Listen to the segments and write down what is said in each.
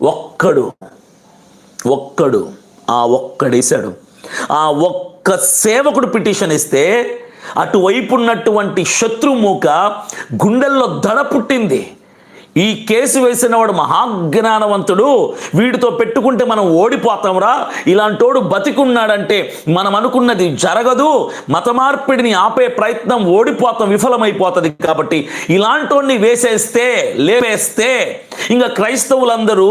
ఒక్కడు ఒక్కడేశాడు. ఆ ఒక్క సేవకుడు పిటిషన్ ఇస్తే అటువైపు ఉన్నటువంటి శత్రుమూక గుండెల్లో దడ పుట్టింది. ఈ కేసు వేసిన వాడు మహాజ్ఞానవంతుడు, వీడితో పెట్టుకుంటే మనం ఓడిపోతాంరా, ఇలాంటోడు బతికున్నాడంటే మనం అనుకున్నది జరగదు, మత మార్పిడిని ఆపే ప్రయత్నం ఓడిపోతాం, విఫలమైపోతుంది. కాబట్టి ఇలాంటోడిని లేపేస్తే ఇంకా క్రైస్తవులందరూ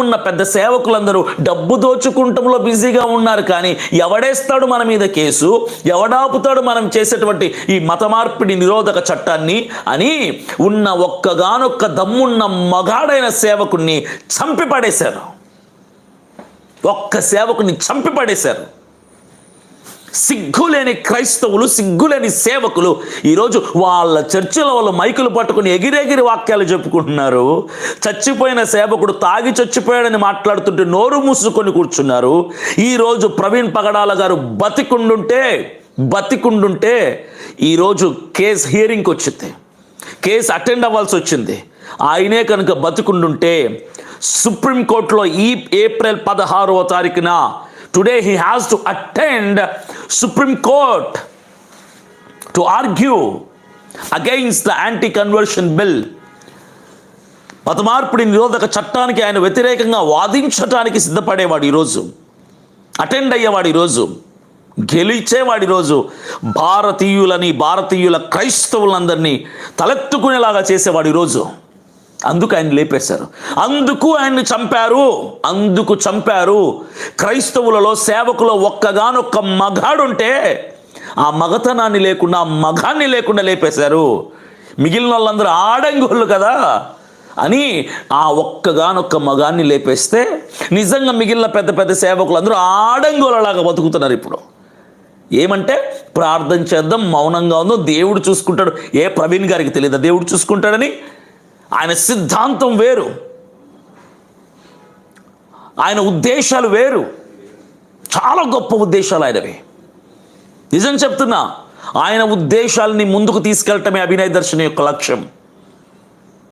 ఉన్న పెద్ద సేవకులందరూ డబ్బు దోచుకుంటంలో బిజీగా ఉన్నారు. కానీ ఎవడేస్తాడు మన మీద కేసు, ఎవడాపుతాడు మనం చేసేటువంటి ఈ మత మార్పిడి నిరోధక చట్టాన్ని అని ఉన్న ఒక్కగానొక్క దమ్మున్న మగాడైన సేవకుణ్ణి చంపిపడేశారు. ఒక్క సేవకుని చంపిపడేశారు. సిగ్గులేని క్రైస్తవులు, సిగ్గులేని సేవకులు ఈరోజు వాళ్ళ చర్చిలో వాళ్ళు మైకులు పట్టుకుని ఎగిరెగిరి వాక్యాలు చెప్పుకుంటున్నారు. చచ్చిపోయిన సేవకుడు తాగి చచ్చిపోయాడని మాట్లాడుతుంటే నోరు మూసుకొని కూర్చున్నారు. ఈరోజు ప్రవీణ్ పగడాల గారు బతికుండుంటే ఈరోజు కేసు హియరింగ్కి వచ్చింది, కేసు అటెండ్ అవ్వాల్సి వచ్చింది. ఆయనే కనుక బతికుండుంటే సుప్రీంకోర్టులో ఈ ఏప్రిల్ 16వ తారీఖున today he has to attend Supreme Court to argue against the anti-conversion bill. మతమార్పిడి నిరోధక చట్టానికి ఆయన వ్యతిరేకంగా వాదించడానికి సిద్ధపడేవాడు, ఈరోజు అటెండ్ అయ్యేవాడు, ఈరోజు గెలిచేవాడు, ఈరోజు భారతీయుల క్రైస్తవులందరినీ తలెత్తుకునేలాగా చేసేవాడు ఈరోజు. అందుకు ఆయన లేపేశారు, అందుకు ఆయన్ని చంపారు. క్రైస్తవులలో సేవకులో ఒక్కగానొక్క మగాడుంటే ఆ మగతనాన్ని లేకుండా, ఆ మగాన్ని లేకుండా లేపేశారు. మిగిలిన వాళ్ళందరూ ఆడంగుళ్ళు కదా అని ఆ ఒక్కగానొక్క మగాన్ని లేపేస్తే నిజంగా మిగిలిన పెద్ద సేవకులందరూ ఆడంగులలాగా బతుకుతున్నారు. ఇప్పుడు ఏమంటే ప్రార్థన చేద్దాం, మౌనంగా ఉందాం, దేవుడు చూసుకుంటాడు. ఏ ప్రవీణ్ గారికి తెలియదా దేవుడు చూసుకుంటాడని? ఆయన సిద్ధాంతం వేరు, ఆయన ఉద్దేశాలు వేరు, చాలా గొప్ప ఉద్దేశాలు ఆయనవి. నిజం చెప్తున్నా, ఆయన ఉద్దేశాలని ముందుకు తీసుకెళ్ళటమే అభినయ దర్శన్ యొక్క లక్ష్యం.